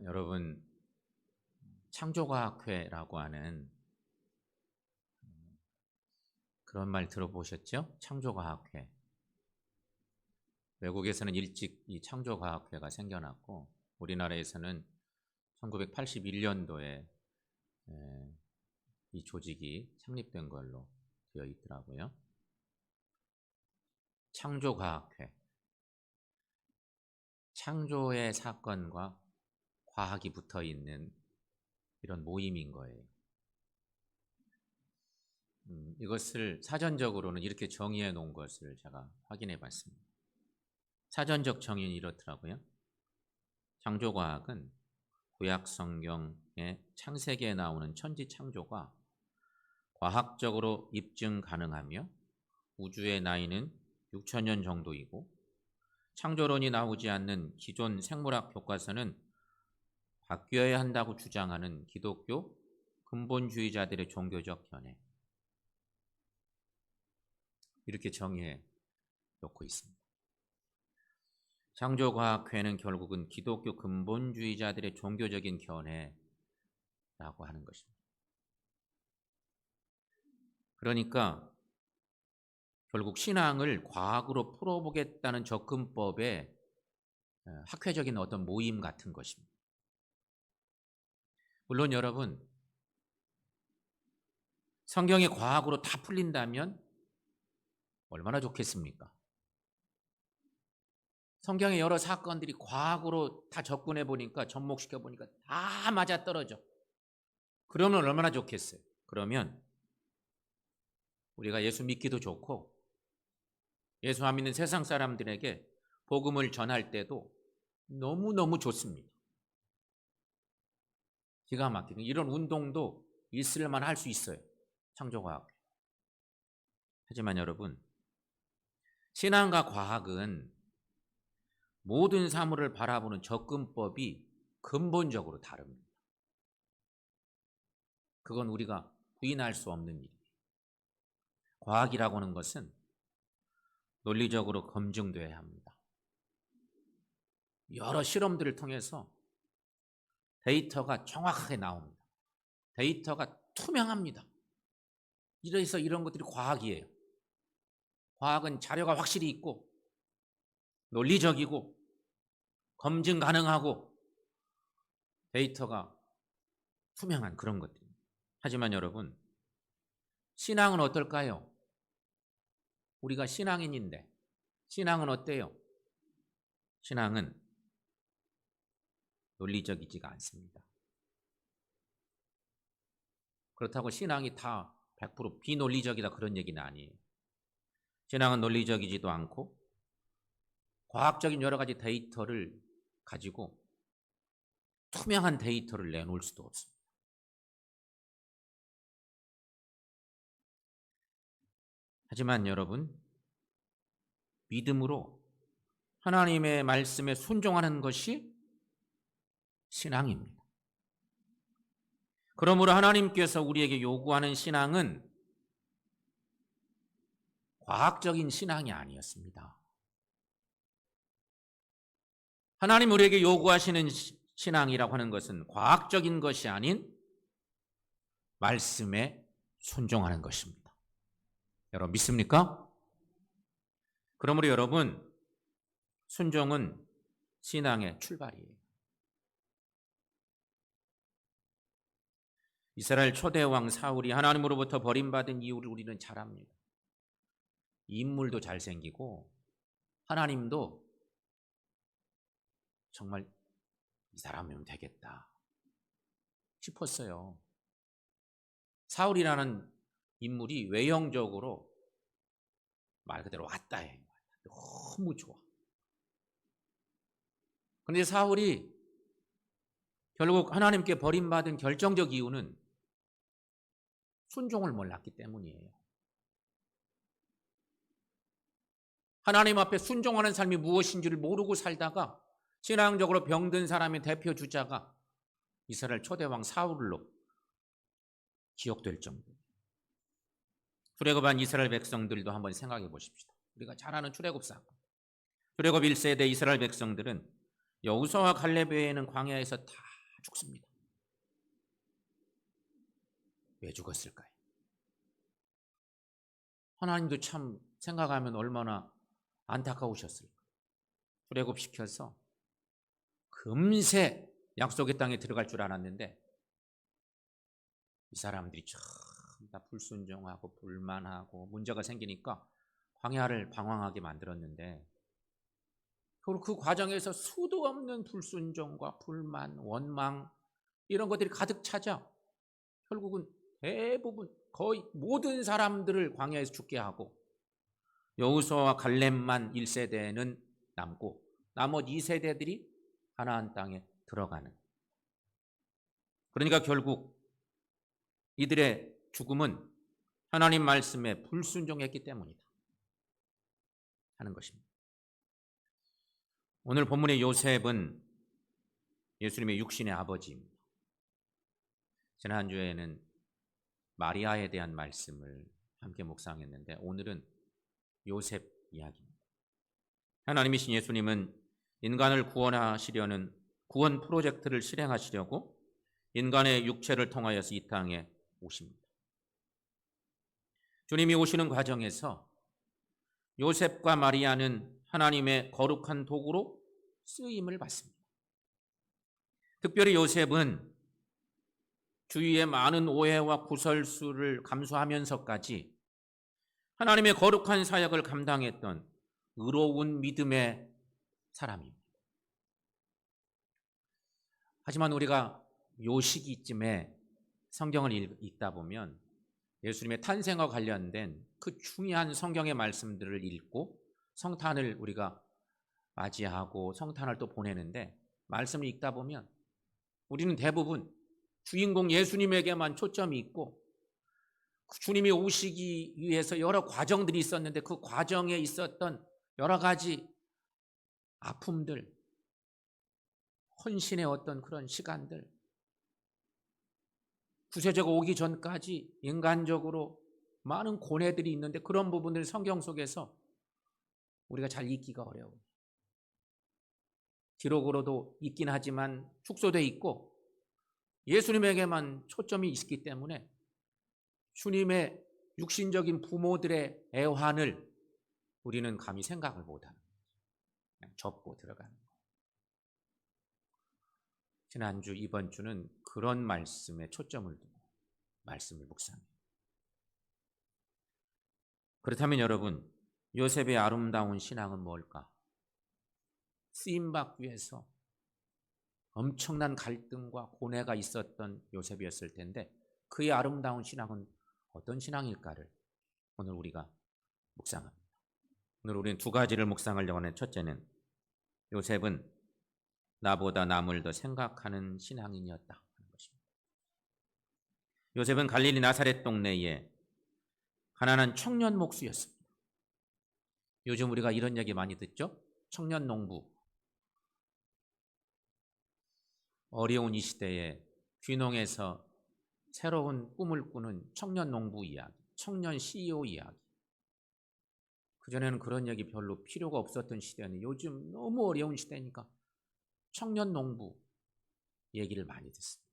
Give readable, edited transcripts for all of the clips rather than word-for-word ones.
여러분, 창조과학회라고 하는 그런 말 들어보셨죠? 창조과학회. 외국에서는 일찍 이 창조과학회가 생겨났고 우리나라에서는 1981년도에 이 조직이 창립된 걸로 되어 있더라고요. 창조과학회. 창조의 사건과 과학이 붙어 있는 이런 모임인 거예요. 이것을 사전적으로는 이렇게 정의해 놓은 것을 제가 확인해 봤습니다. 사전적 정의는 이렇더라고요. 창조과학은 구약 성경의 창세기에 나오는 천지 창조가 과학적으로 입증 가능하며 우주의 나이는 6천년 정도이고 창조론이 나오지 않는 기존 생물학 교과서는 바뀌어야 한다고 주장하는 기독교 근본주의자들의 종교적 견해. 이렇게 정의해 놓고 있습니다. 창조과학회는 결국은 기독교 근본주의자들의 종교적인 견해라고 하는 것입니다. 그러니까 결국 신앙을 과학으로 풀어보겠다는 접근법의 학회적인 어떤 모임 같은 것입니다. 물론 여러분, 성경이 과학으로 다 풀린다면 얼마나 좋겠습니까? 성경의 여러 사건들이 과학으로 다 접근해 보니까, 접목시켜 보니까 다 맞아떨어져. 그러면 얼마나 좋겠어요? 그러면 우리가 예수 믿기도 좋고 예수 안 믿는 세상 사람들에게 복음을 전할 때도 너무너무 좋습니다. 기가 막히는 이런 운동도 있을만 할 수 있어요. 창조과학. 하지만 여러분, 신앙과 과학은 모든 사물을 바라보는 접근법이 근본적으로 다릅니다. 그건 우리가 부인할 수 없는 일이에요. 과학이라고 하는 것은 논리적으로 검증돼야 합니다. 여러 실험들을 통해서 데이터가 정확하게 나옵니다. 데이터가 투명합니다. 이래서 이런 것들이 과학이에요. 과학은 자료가 확실히 있고 논리적이고 검증 가능하고 데이터가 투명한 그런 것들입니다. 하지만 여러분, 신앙은 어떨까요? 우리가 신앙인인데 신앙은 어때요? 신앙은 논리적이지가 않습니다. 그렇다고 신앙이 다 100% 비논리적이다 그런 얘기는 아니에요. 신앙은 논리적이지도 않고 과학적인 여러 가지 데이터를 가지고 투명한 데이터를 내놓을 수도 없습니다. 하지만 여러분, 믿음으로 하나님의 말씀에 순종하는 것이 신앙입니다. 그러므로 하나님께서 우리에게 요구하는 신앙은 과학적인 신앙이 아니었습니다. 하나님 우리에게 요구하시는 신앙이라고 하는 것은 과학적인 것이 아닌 말씀에 순종하는 것입니다. 여러분 믿습니까? 그러므로 여러분, 순종은 신앙의 출발이에요. 이스라엘 초대 왕 사울이 하나님으로부터 버림받은 이유를 우리는 잘 압니다. 인물도 잘생기고 하나님도 정말 이 사람이면 되겠다 싶었어요. 사울이라는 인물이 외형적으로 말 그대로 왔다 해. 너무 좋아. 그런데 사울이 결국 하나님께 버림받은 결정적 이유는 순종을 몰랐기 때문이에요. 하나님 앞에 순종하는 삶이 무엇인지를 모르고 살다가 신앙적으로 병든 사람의 대표 주자가 이스라엘 초대왕 사울로 기억될 정도예요. 출애굽한 이스라엘 백성들도 한번 생각해 보십시다. 우리가 잘 아는 출애굽 사건. 출애굽 1세대 이스라엘 백성들은 여호수아와 갈렙 외에는 광야에서 다 죽습니다. 왜 죽었을까요? 하나님도 참 생각하면 얼마나 안타까우셨을까. 출애굽시켜서 금세 약속의 땅에 들어갈 줄 알았는데 이 사람들이 다 불순종하고 불만하고 문제가 생기니까 광야를 방황하게 만들었는데 결국 그 과정에서 수도 없는 불순종과 불만, 원망 이런 것들이 가득 차자 결국은 대부분 거의 모든 사람들을 광야에서 죽게 하고 여호수아와 갈렙만 1세대는 남고 나머지 2세대들이 가나안 땅에 들어가는. 그러니까 결국 이들의 죽음은 하나님 말씀에 불순종했기 때문이다 하는 것입니다. 오늘 본문의 요셉은 예수님의 육신의 아버지입니다. 지난주에는 마리아에 대한 말씀을 함께 묵상했는데 오늘은 요셉 이야기입니다. 하나님이신 예수님은 인간을 구원하시려는 구원 프로젝트를 실행하시려고 인간의 육체를 통하여서 이 땅에 오십니다. 주님이 오시는 과정에서 요셉과 마리아는 하나님의 거룩한 도구로 쓰임을 받습니다. 특별히 요셉은 주위의 많은 오해와 구설수를 감수하면서까지 하나님의 거룩한 사역을 감당했던 의로운 믿음의 사람입니다. 하지만 우리가 요 시기쯤에 성경을 읽다 보면 예수님의 탄생과 관련된 그 중요한 성경의 말씀들을 읽고 성탄을 우리가 맞이하고 성탄을 또 보내는데 말씀을 읽다 보면 우리는 대부분 주인공 예수님에게만 초점이 있고 주님이 오시기 위해서 여러 과정들이 있었는데 그 과정에 있었던 여러 가지 아픔들, 헌신의 어떤 그런 시간들, 구세주가 오기 전까지 인간적으로 많은 고뇌들이 있는데 그런 부분들 성경 속에서 우리가 잘 읽기가 어려워요. 기록으로도 있긴 하지만 축소되어 있고 예수님에게만 초점이 있기 때문에 주님의 육신적인 부모들의 애환을 우리는 감히 생각을 못하는 거예요. 그냥 접고 들어가는 거예요. 지난주 이번 주는 그런 말씀에 초점을 두고 말씀을 묵상해요. 그렇다면 여러분, 요셉의 아름다운 신앙은 뭘까? 쓰임받기 위해서 엄청난 갈등과 고뇌가 있었던 요셉이었을 텐데 그의 아름다운 신앙은 어떤 신앙일까를 오늘 우리가 묵상합니다. 오늘 우리는 두 가지를 묵상하려고 하는 첫째는 요셉은 나보다 남을 더 생각하는 신앙인이었다 하는 것입니다. 요셉은 갈릴리 나사렛 동네에 가난한 청년 목수였습니다. 요즘 우리가 이런 얘기 많이 듣죠? 청년 농부. 어려운 이 시대에 귀농해서 새로운 꿈을 꾸는 청년 농부 이야기, 청년 CEO 이야기. 그전에는 그런 얘기 별로 필요가 없었던 시대는 요즘 너무 어려운 시대니까 청년 농부 얘기를 많이 듣습니다.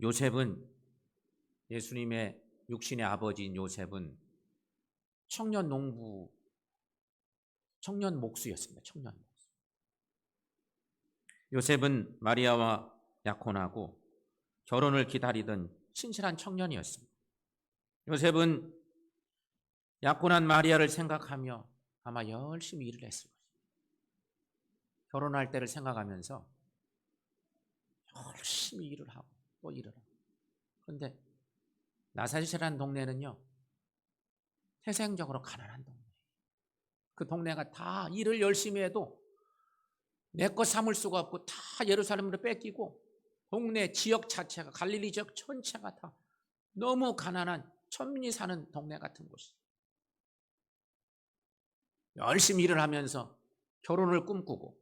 요셉은 예수님의 육신의 아버지인 요셉은 청년 농부, 청년 목수였습니다. 청년 목수. 요셉은 마리아와 약혼하고 결혼을 기다리던 신실한 청년이었습니다. 요셉은 약혼한 마리아를 생각하며 아마 열심히 일을 했을 것입니다. 결혼할 때를 생각하면서 열심히 일을 하고 또 일을 하고. 그런데 나사렛이라는 동네는요, 태생적으로 가난한 동네예요. 그 동네가 다 일을 열심히 해도 내 것 삼을 수가 없고 다 예루살렘으로 뺏기고 동네 지역 자체가 갈릴리 지역 전체가 다 너무 가난한 천민이 사는 동네 같은 곳이에요. 열심히 일을 하면서 결혼을 꿈꾸고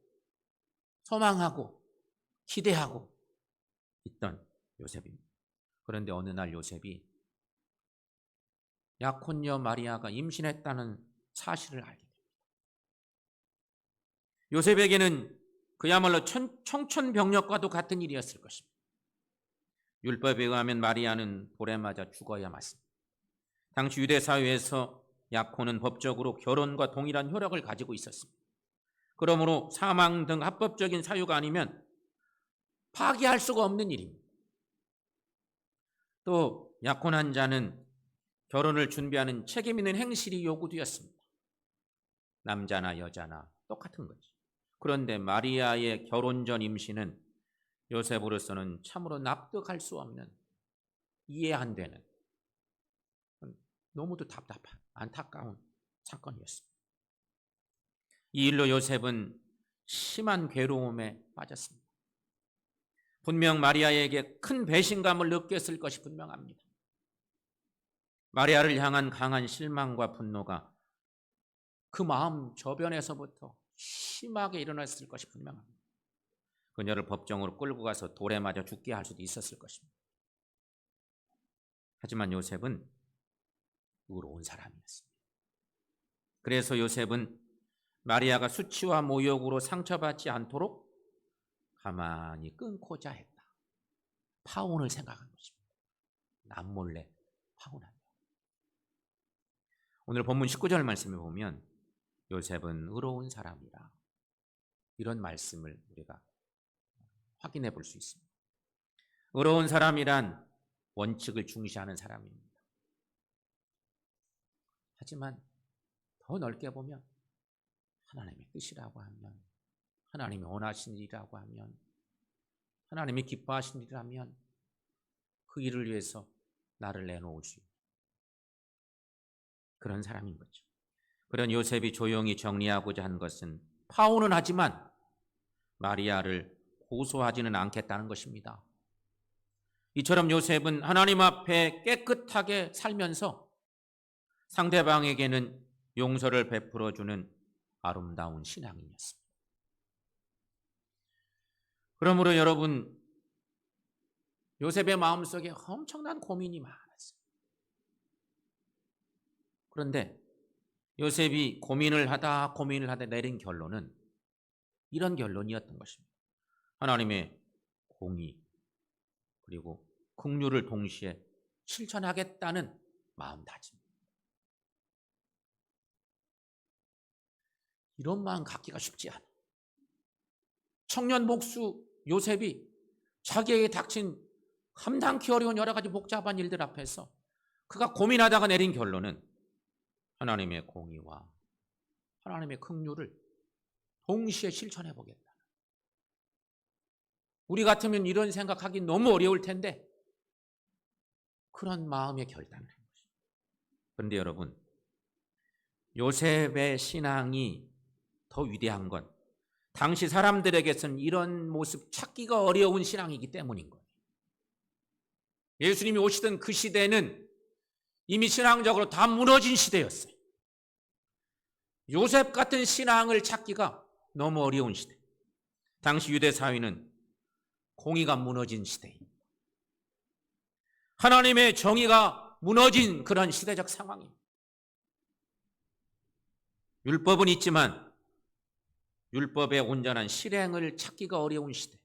소망하고 기대하고 있던 요셉입니다. 그런데 어느 날 요셉이 약혼녀 마리아가 임신했다는 사실을 알게 됩니다. 요셉에게는 그야말로 청천벽력과도 같은 일이었을 것입니다. 율법에 의하면 마리아는 돌에 맞아 죽어야 맞습니다. 당시 유대 사회에서 약혼은 법적으로 결혼과 동일한 효력을 가지고 있었습니다. 그러므로 사망 등 합법적인 사유가 아니면 파기할 수가 없는 일입니다. 또 약혼한 자는 결혼을 준비하는 책임 있는 행실이 요구되었습니다. 남자나 여자나 똑같은 거죠. 그런데 마리아의 결혼 전 임신은 요셉으로서는 참으로 납득할 수 없는, 이해 안 되는, 너무도 답답한 안타까운 사건이었습니다. 이 일로 요셉은 심한 괴로움에 빠졌습니다. 분명 마리아에게 큰 배신감을 느꼈을 것이 분명합니다. 마리아를 향한 강한 실망과 분노가 그 마음 저변에서부터 심하게 일어났을 것이 분명합니다. 그녀를 법정으로 끌고 가서 돌에 맞아 죽게 할 수도 있었을 것입니다. 하지만 요셉은 의로운 사람이었습니다. 그래서 요셉은 마리아가 수치와 모욕으로 상처받지 않도록 가만히 끊고자 했다. 파혼을 생각한 것입니다. 남몰래 파혼한다. 오늘 본문 19절 말씀에 보면 요셉은 의로운 사람이라, 이런 말씀을 우리가 확인해 볼 수 있습니다. 의로운 사람이란 원칙을 중시하는 사람입니다. 하지만 더 넓게 보면 하나님의 뜻이라고 하면, 하나님이 원하신 일이라고 하면, 하나님이 기뻐하신 일이라면 그 일을 위해서 나를 내놓을 수 있는 그런 사람인 거죠. 그런 요셉이 조용히 정리하고자 한 것은 파혼은 하지만 마리아를 고소하지는 않겠다는 것입니다. 이처럼 요셉은 하나님 앞에 깨끗하게 살면서 상대방에게는 용서를 베풀어주는 아름다운 신앙인이었습니다. 그러므로 여러분, 요셉의 마음속에 엄청난 고민이 많았어요. 그런데 요셉이 고민을 하다 내린 결론은 이런 결론이었던 것입니다. 하나님의 공의 그리고 긍휼을 동시에 실천하겠다는 마음다짐. 이런 마음 갖기가 쉽지 않아. 청년 목수 요셉이 자기에게 닥친 감당기 어려운 여러 가지 복잡한 일들 앞에서 그가 고민하다가 내린 결론은 하나님의 공의와 하나님의 긍휼을 동시에 실천해 보겠다. 우리 같으면 이런 생각하기 너무 어려울 텐데 그런 마음의 결단을 한 것입니다. 그런데 여러분, 요셉의 신앙이 더 위대한 건 당시 사람들에게서는 이런 모습 찾기가 어려운 신앙이기 때문인 거예요. 예수님이 오시던 그 시대는 이미 신앙적으로 다 무너진 시대였어요. 요셉 같은 신앙을 찾기가 너무 어려운 시대. 당시 유대 사회는 공의가 무너진 시대입니다. 하나님의 정의가 무너진 그런 시대적 상황입니다. 율법은 있지만 율법의 온전한 실행을 찾기가 어려운 시대.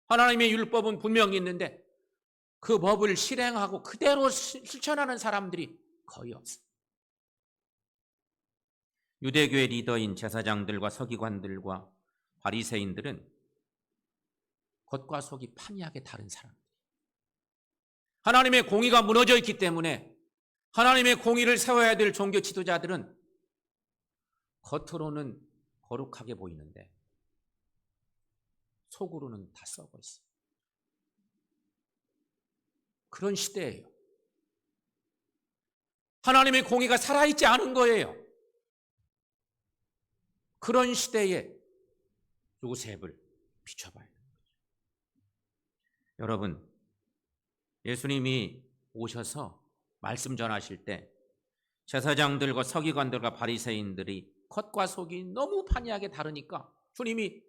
하나님의 율법은 분명히 있는데 그 법을 실행하고 그대로 실천하는 사람들이 거의 없어요. 유대교의 리더인 제사장들과 서기관들과 바리새인들은 겉과 속이 판이하게 다른 사람들. 하나님의 공의가 무너져 있기 때문에 하나님의 공의를 세워야 될 종교 지도자들은 겉으로는 거룩하게 보이는데 속으로는 다 썩어 있어요. 그런 시대예요. 하나님의 공의가 살아있지 않은 거예요. 그런 시대에 요셉을 비춰봐야 돼요. 여러분, 예수님이 오셔서 말씀 전하실 때 제사장들과 서기관들과 바리새인들이 겉과 속이 너무 판이하게 다르니까 주님이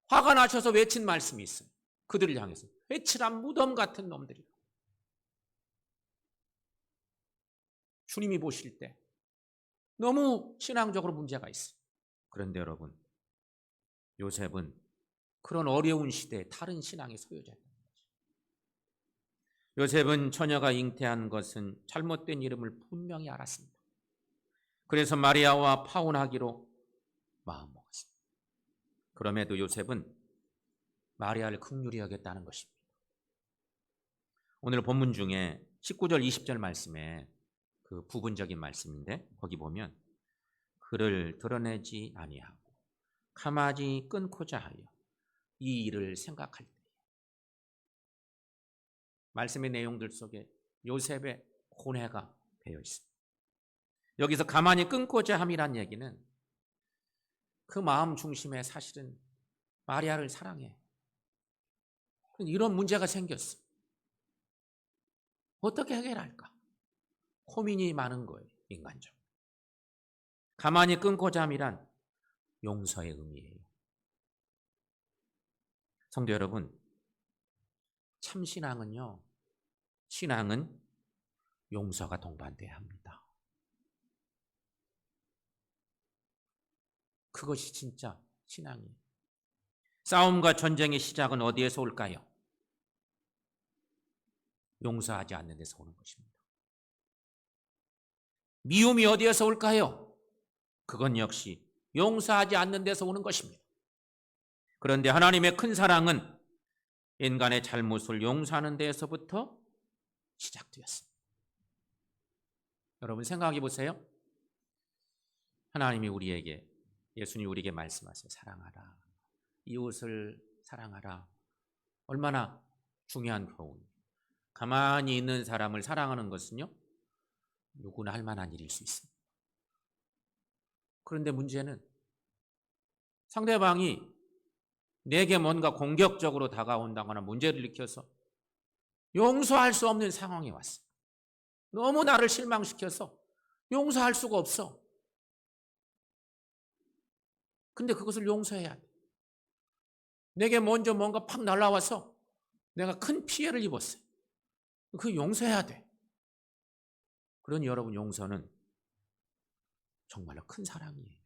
화가 나셔서 외친 말씀이 있어요. 그들을 향해서 회칠한 무덤 같은 놈들이라. 주님이 보실 때 너무 신앙적으로 문제가 있어요. 그런데 여러분, 요셉은 그런 어려운 시대에 다른 신앙의 소유자였던 거죠. 요셉은 처녀가 잉태한 것은 잘못된 이름을 분명히 알았습니다. 그래서 마리아와 파혼하기로 마음먹었습니다. 그럼에도 요셉은 마리아를 긍휼히 여겼다는 것입니다. 오늘 본문 중에 19절 20절 말씀에 그 부분적인 말씀인데 거기 보면 그를 드러내지 아니하고 가만히 끊고자 하여 이 일을 생각할 때 말씀의 내용들 속에 요셉의 고뇌가 배어 있습니다. 여기서 가만히 끊고자 함이란 얘기는 그 마음 중심에 사실은 마리아를 사랑해. 이런 문제가 생겼어. 어떻게 해결할까? 고민이 많은 거예요, 인간적으로. 가만히 끊고자 함이란 용서의 의미예요. 성도 여러분, 참 신앙은요, 신앙은 용서가 동반돼야 합니다. 그것이 진짜 신앙이에요. 싸움과 전쟁의 시작은 어디에서 올까요? 용서하지 않는 데서 오는 것입니다. 미움이 어디에서 올까요? 그건 역시 용서하지 않는 데서 오는 것입니다. 그런데 하나님의 큰 사랑은 인간의 잘못을 용서하는 데에서부터 시작되었습니다. 여러분 생각해 보세요. 하나님이 우리에게, 예수님이 우리에게 말씀하세요. 사랑하라. 이웃을 사랑하라. 얼마나 중요한 교훈이에요. 가만히 있는 사람을 사랑하는 것은요, 누구나 할 만한 일일 수 있습니다. 그런데 문제는 상대방이 내게 뭔가 공격적으로 다가온다거나 문제를 일으켜서 용서할 수 없는 상황에 왔어요. 너무 나를 실망시켜서 용서할 수가 없어. 근데 그것을 용서해야 돼. 내게 먼저 뭔가 팍 날아와서 내가 큰 피해를 입었어요. 그거 용서해야 돼. 그러니 여러분, 용서는 정말로 큰 사랑이에요.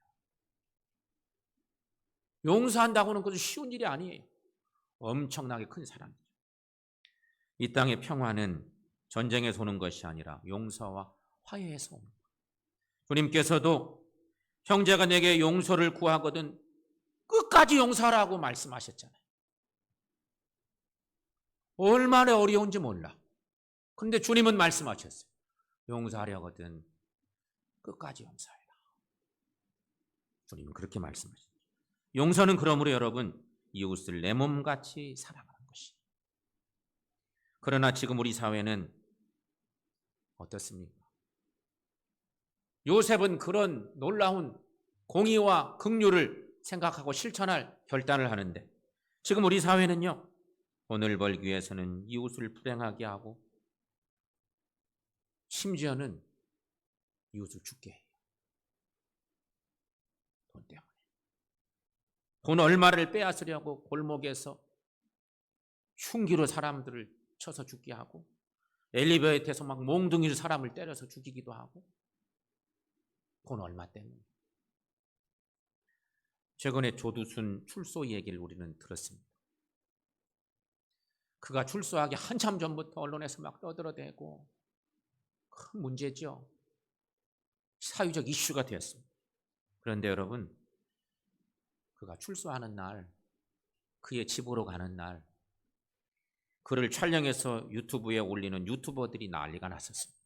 용서한다고는 그것도 쉬운 일이 아니에요. 엄청나게 큰 사랑이죠. 이 땅의 평화는 전쟁에서 오는 것이 아니라 용서와 화해에서 옵니다. 주님께서도 형제가 내게 용서를 구하거든 끝까지 용서하라고 말씀하셨잖아요. 얼마나 어려운지 몰라. 근데 주님은 말씀하셨어요. 용서하려거든 끝까지 용서해라. 주님은 그렇게 말씀하셨어요. 용서는 그러므로 여러분, 이웃을 내 몸같이 사랑하는 것이. 그러나 지금 우리 사회는 어떻습니까? 요셉은 그런 놀라운 공의와 긍휼을 생각하고 실천할 결단을 하는데, 지금 우리 사회는요, 돈을 벌기 위해서는 이웃을 불행하게 하고 심지어는 이웃을 죽게 해요. 돈 때문에. 돈 얼마를 빼앗으려고 골목에서 흉기로 사람들을 쳐서 죽게 하고, 엘리베이터에서 막 몽둥이로 사람을 때려서 죽이기도 하고, 돈 얼마 때문에. 최근에 조두순 출소 얘기를 우리는 들었습니다. 그가 출소하기 한참 전부터 언론에서 막 떠들어대고 큰 문제죠. 사회적 이슈가 되었습니다. 그런데 여러분, 그가 출소하는 날, 그의 집으로 가는 날, 그를 촬영해서 유튜브에 올리는 유튜버들이 난리가 났었습니다.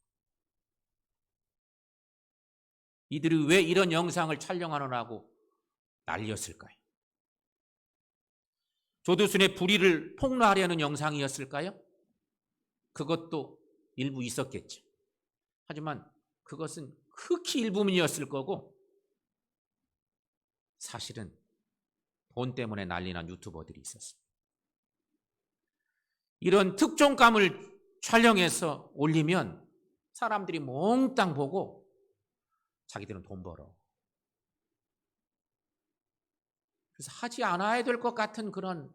이들이 왜 이런 영상을 촬영하느라고 난리였을까요? 조두순의 불의를 폭로하려는 영상이었을까요? 그것도 일부 있었겠죠. 하지만 그것은 극히 일부분이었을 거고, 사실은 돈 때문에 난리난 유튜버들이 있었습니다. 이런 특종감을 촬영해서 올리면 사람들이 몽땅 보고 자기들은 돈 벌어. 그래서 하지 않아야 될 것 같은 그런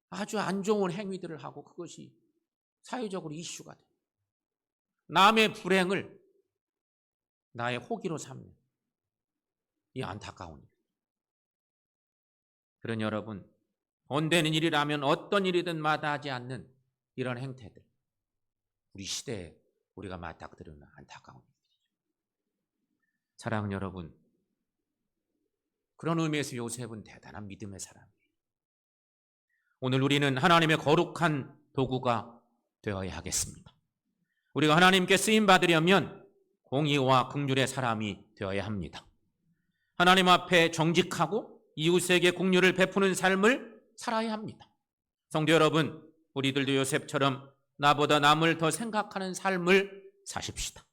아주 안 좋은 행위들을 하고 그것이 사회적으로 이슈가 돼. 남의 불행을 나의 호기로 삼는 이 안타까운 일. 그런 여러분, 돈 되는 일이라면 어떤 일이든 마다하지 않는 이런 행태들, 우리 시대에 우리가 맞닥뜨리는 안타까운 일이죠. 사랑하는 여러분, 그런 의미에서 요셉은 대단한 믿음의 사람이에요. 오늘 우리는 하나님의 거룩한 도구가 되어야 하겠습니다. 우리가 하나님께 쓰임 받으려면 공의와 긍휼의 사람이 되어야 합니다. 하나님 앞에 정직하고 이웃에게 긍휼을 베푸는 삶을 살아야 합니다. 성도 여러분, 우리들도 요셉처럼 나보다 남을 더 생각하는 삶을 사십시다.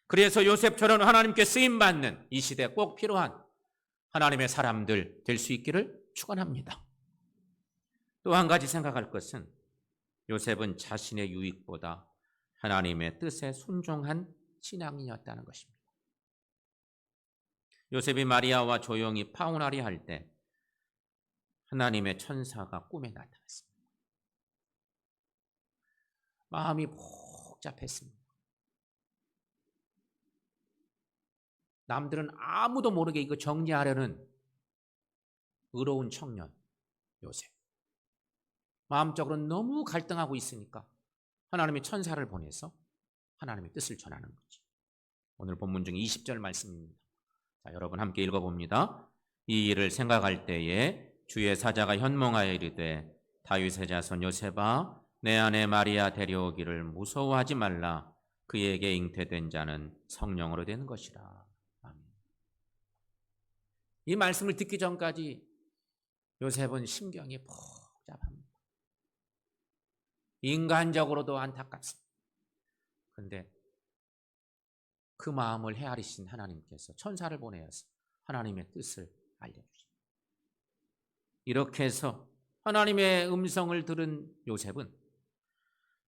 그래서 요셉처럼 하나님께 쓰임 받는 이 시대에 꼭 필요한 하나님의 사람들 될 수 있기를 축원합니다. 또 한 가지 생각할 것은 요셉은 자신의 유익보다 하나님의 뜻에 순종한 신앙인이었다는 것입니다. 요셉이 마리아와 조용히 파혼하려 할 때 하나님의 천사가 꿈에 나타났습니다. 마음이 복잡했습니다. 남들은 아무도 모르게 이거 정리하려는 의로운 청년 요셉. 마음적으로 너무 갈등하고 있으니까 하나님의 천사를 보내서 하나님의 뜻을 전하는 거지. 오늘 본문 중 20절 말씀입니다. 자, 여러분 함께 읽어봅니다. 이 일을 생각할 때에 주의 사자가 현몽하여 이르되 다윗의 자손 요셉아 내 아내 마리아 데려오기를 무서워하지 말라. 그에게 잉태된 자는 성령으로 된 것이라. 아멘. 이 말씀을 듣기 전까지 요셉은 심경이 복잡합니다. 인간적으로도 안타깝습니다. 그런데 그 마음을 헤아리신 하나님께서 천사를 보내어서 하나님의 뜻을 알려주십니다. 이렇게 해서 하나님의 음성을 들은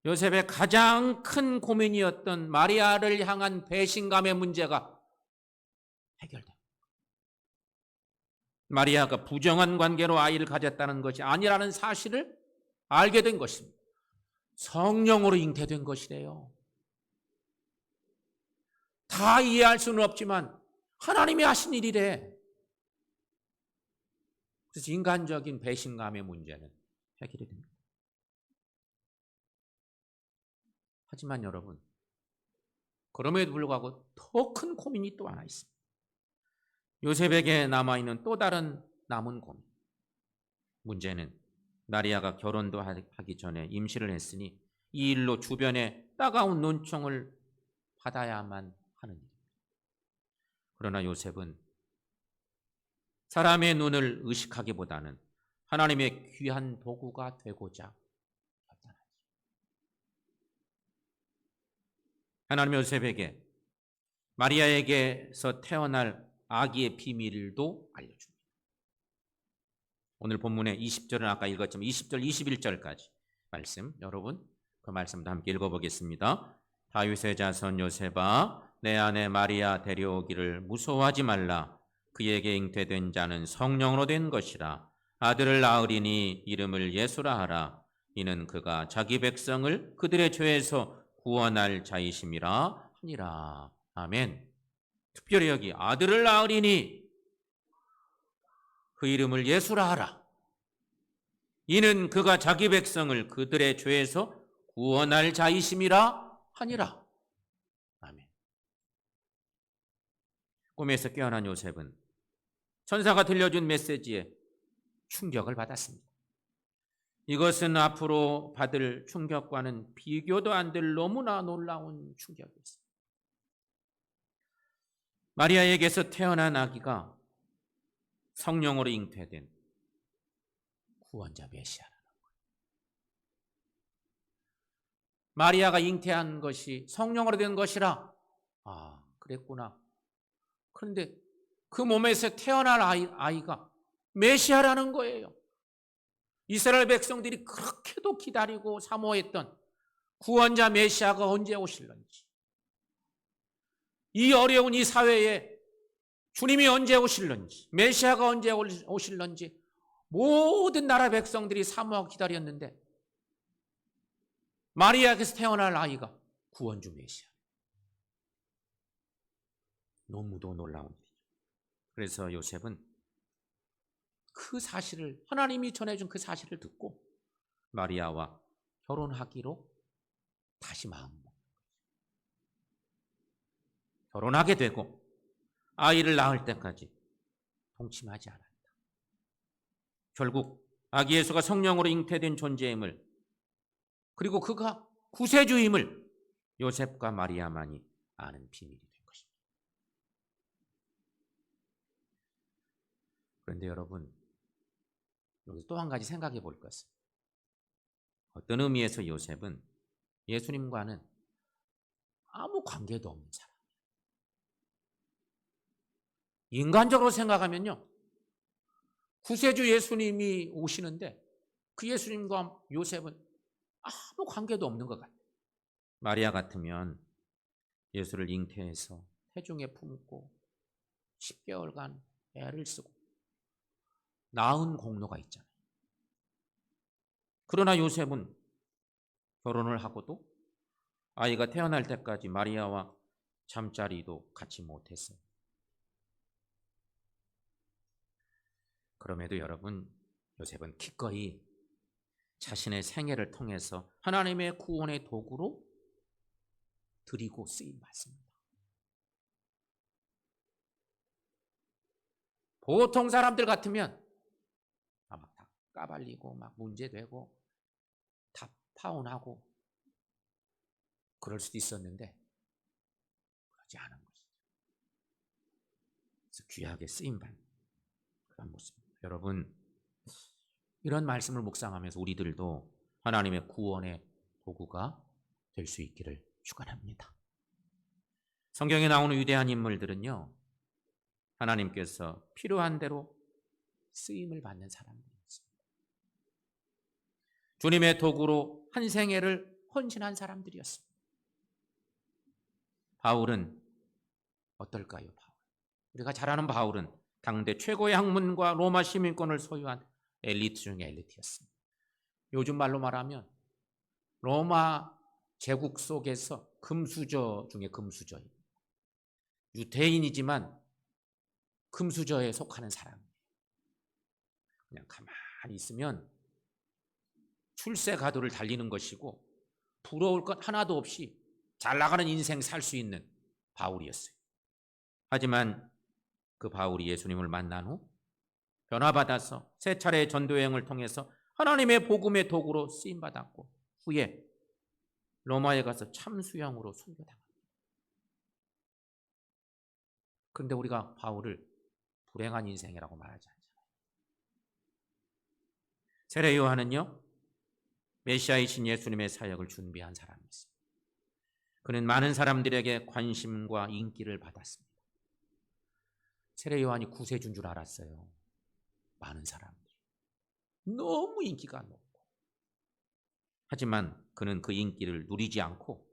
요셉의 가장 큰 고민이었던 마리아를 향한 배신감의 문제가 해결됩니다. 마리아가 부정한 관계로 아이를 가졌다는 것이 아니라는 사실을 알게 된 것입니다. 성령으로 잉태된 것이래요. 다 이해할 수는 없지만 하나님이 하신 일이래. 그래서 인간적인 배신감의 문제는 해결이 됩니다. 하지만 여러분, 그럼에도 불구하고 더 큰 고민이 또 하나 있습니다. 요셉에게 남아있는 또 다른 남은 고민. 문제는 마리아가 결혼도 하기 전에 임신을 했으니 이 일로 주변에 따가운 논청을 받아야만 하는 일입니다. 그러나 요셉은 사람의 눈을 의식하기보다는 하나님의 귀한 도구가 되고자 결단하죠. 하나님 요셉에게 마리아에게서 태어날 아기의 비밀도 알려줍니다. 오늘 본문의 20절은 아까 읽었지만 20절, 21절까지 말씀, 여러분 그 말씀도 함께 읽어보겠습니다. 다윗의 자손 요셉아 내 아내 마리아 데려오기를 무서워하지 말라. 그에게 잉태된 자는 성령으로 된 것이라. 아들을 낳으리니 이름을 예수라 하라. 이는 그가 자기 백성을 그들의 죄에서 구원할 자이심이라 하니라. 아멘. 특별히 여기 아들을 낳으리니 그 이름을 예수라 하라. 이는 그가 자기 백성을 그들의 죄에서 구원할 자이심이라 하니라. 아멘. 꿈에서 깨어난 요셉은 천사가 들려준 메시지에 충격을 받았습니다. 이것은 앞으로 받을 충격과는 비교도 안 될 너무나 놀라운 충격이었습니다. 마리아에게서 태어난 아기가 성령으로 잉태된 구원자 메시아라는 거예요. 마리아가 잉태한 것이 성령으로 된 것이라. 아, 그랬구나. 그런데 그 몸에서 태어날 아이가 메시아라는 거예요. 이스라엘 백성들이 그렇게도 기다리고 사모했던 구원자 메시아가 언제 오실런지, 이 어려운 이 사회에 주님이 언제 오실런지, 메시아가 언제 오실런지 모든 나라 백성들이 사모하고 기다렸는데 마리아에게서 태어날 아이가 구원주 메시아. 너무도 놀라운 일이죠. 그래서 요셉은 그 사실을, 하나님이 전해준 그 사실을 듣고 마리아와 결혼하기로 다시 마음먹는 거예요. 결혼하게 되고 아이를 낳을 때까지 동침하지 않았다. 결국 아기 예수가 성령으로 잉태된 존재임을, 그리고 그가 구세주임을 요셉과 마리아만이 아는 비밀이 된 것입니다. 그런데 여러분, 여기서 또 한 가지 생각해 볼 것은, 어떤 의미에서 요셉은 예수님과는 아무 관계도 없는 사람. 인간적으로 생각하면요, 구세주 예수님이 오시는데 그 예수님과 요셉은 아무 관계도 없는 것 같아요. 마리아 같으면 예수를 잉태해서 태중에 품고 10개월간 애를 쓰고 낳은 공로가 있잖아요. 그러나 요셉은 결혼을 하고도 아이가 태어날 때까지 마리아와 잠자리도 같이 못했어요. 그럼에도 여러분, 요셉은 기꺼이 자신의 생애를 통해서 하나님의 구원의 도구로 드리고 쓰임 받습니다. 보통 사람들 같으면 막 다 까발리고 막 문제되고 다 파혼하고 그럴 수도 있었는데 그러지 않은 것이죠. 그래서 귀하게 쓰임 받는 그런 모습입니다. 여러분, 이런 말씀을 묵상하면서 우리들도 하나님의 구원의 도구가 될 수 있기를 축원합니다. 성경에 나오는 위대한 인물들은요, 하나님께서 필요한 대로 쓰임을 받는 사람들이었습니다. 주님의 도구로 한 생애를 헌신한 사람들이었습니다. 바울은 어떨까요? 우리가 잘 아는 바울은 당대 최고의 학문과 로마 시민권을 소유한 엘리트 중의 엘리트였습니다. 요즘 말로 말하면 로마 제국 속에서 금수저 중에 금수저입니다. 유대인이지만 금수저에 속하는 사람이에요. 그냥 가만히 있으면 출세 가도를 달리는 것이고 부러울 것 하나도 없이 잘 나가는 인생 살 수 있는 바울이었어요. 하지만 그 바울이 예수님을 만난 후 변화받아서 세 차례의 전도여행을 통해서 하나님의 복음의 도구로 쓰임받았고 후에 로마에 가서 참수형으로 순교당합니다. 그런데 우리가 바울을 불행한 인생이라고 말하지 않잖아요. 세례 요한은요, 메시아이신 예수님의 사역을 준비한 사람이었습니다. 그는 많은 사람들에게 관심과 인기를 받았습니다. 세례 요한이 구세주인 줄 알았어요. 많은 사람들이. 너무 인기가 높고. 하지만 그는 그 인기를 누리지 않고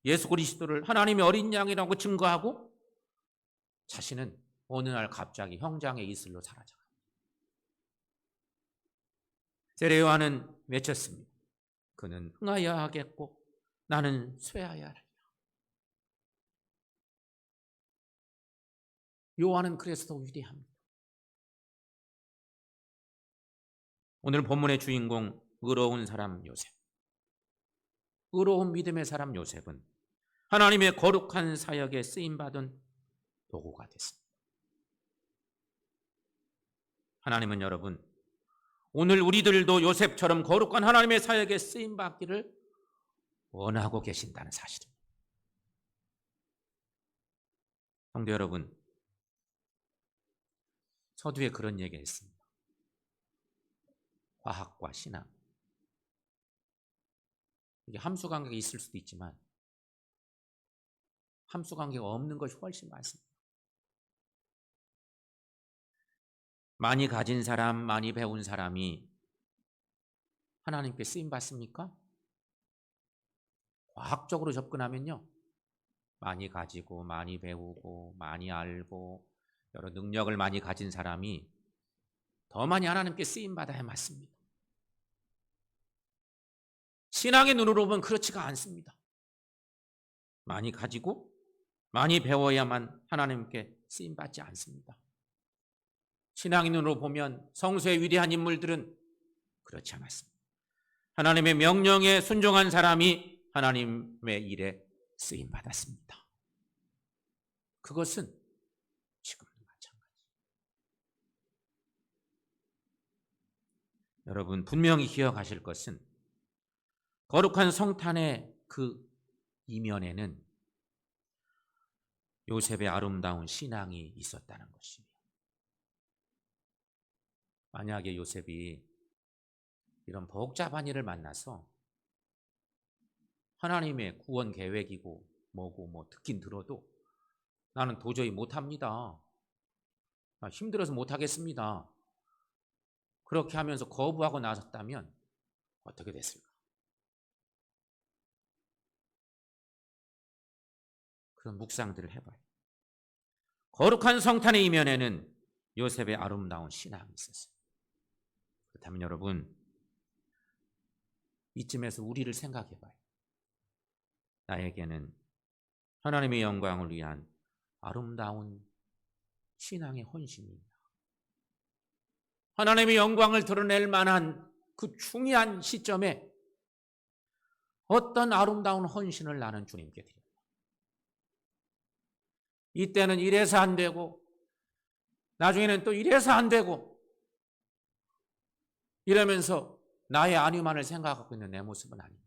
예수 그리스도를 하나님의 어린 양이라고 증거하고 자신은 어느 날 갑자기 형장의 이슬로 사라져갑니다. 세례 요한은 외쳤습니다. 그는 흥하여야 하겠고 나는 쇠하여야 하리라. 요한은 그래서 더 위대합니다. 오늘 본문의 주인공 의로운 사람 요셉, 의로운 믿음의 사람 요셉은 하나님의 거룩한 사역에 쓰임받은 도구가 됐습니다. 하나님은 여러분, 오늘 우리들도 요셉처럼 거룩한 하나님의 사역에 쓰임받기를 원하고 계신다는 사실입니다. 성도 여러분, 서두에 그런 얘기가 있습니다. 과학과 신앙, 이게 함수관계가 있을 수도 있지만 함수관계가 없는 것이 훨씬 많습니다. 많이 가진 사람, 많이 배운 사람이 하나님께 쓰임받습니까? 과학적으로 접근하면요, 많이 가지고 많이 배우고 많이 알고 여러 능력을 많이 가진 사람이 더 많이 하나님께 쓰임받아야 맞습니다. 신앙의 눈으로 보면 그렇지가 않습니다. 많이 가지고 많이 배워야만 하나님께 쓰임받지 않습니다. 신앙인으로 보면 성서의 위대한 인물들은 그렇지 않았습니다. 하나님의 명령에 순종한 사람이 하나님의 일에 쓰임 받았습니다. 그것은 지금도 마찬가지. 여러분 분명히 기억하실 것은 거룩한 성탄의 그 이면에는 요셉의 아름다운 신앙이 있었다는 것이에요. 만약에 요셉이 이런 복잡한 일을 만나서 하나님의 구원 계획이고 뭐고 뭐 듣긴 들어도 나는 도저히 못합니다. 힘들어서 못하겠습니다. 그렇게 하면서 거부하고 나섰다면 어떻게 됐을까? 그런 묵상들을 해봐요. 거룩한 성탄의 이면에는 요셉의 아름다운 신앙이 있었어요. 그렇다면 여러분 이쯤에서 우리를 생각해봐요. 나에게는 하나님의 영광을 위한 아름다운 신앙의 헌신이 있나? 하나님의 영광을 드러낼 만한 그 중요한 시점에 어떤 아름다운 헌신을 나는 주님께 드립니다. 이때는 이래서 안 되고 나중에는 또 이래서 안 되고 이러면서 나의 안위만을 생각하고 있는 내 모습은 아닌가?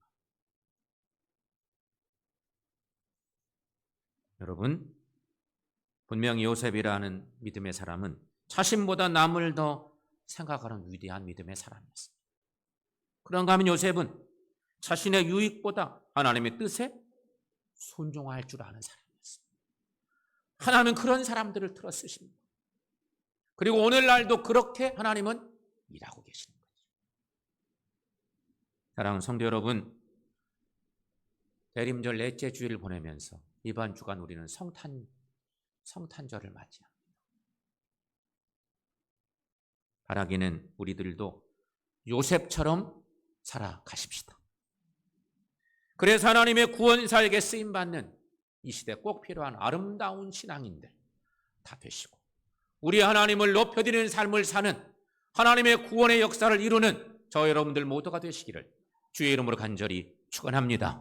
여러분 분명히 요셉이라는 믿음의 사람은 자신보다 남을 더 생각하는 위대한 믿음의 사람이었습니다. 그런가 하면 요셉은 자신의 유익보다 하나님의 뜻에 순종할 줄 아는 사람이었습니다. 하나님은 그런 사람들을 틀어 쓰십니다. 그리고 오늘날도 그렇게 하나님은 일하고 계시는 거죠. 사랑하는 성도 여러분, 대림절 넷째 주일을 보내면서 이번 주간 우리는 성탄절을 맞이합니다. 바라기는 우리들도 요셉처럼 살아가십시다. 그래서 하나님의 구원사에게 쓰임받는 이 시대에 꼭 필요한 아름다운 신앙인들 다 되시고 우리 하나님을 높여드리는 삶을 사는 하나님의 구원의 역사를 이루는 저 여러분들 모두가 되시기를 주의 이름으로 간절히 축원합니다.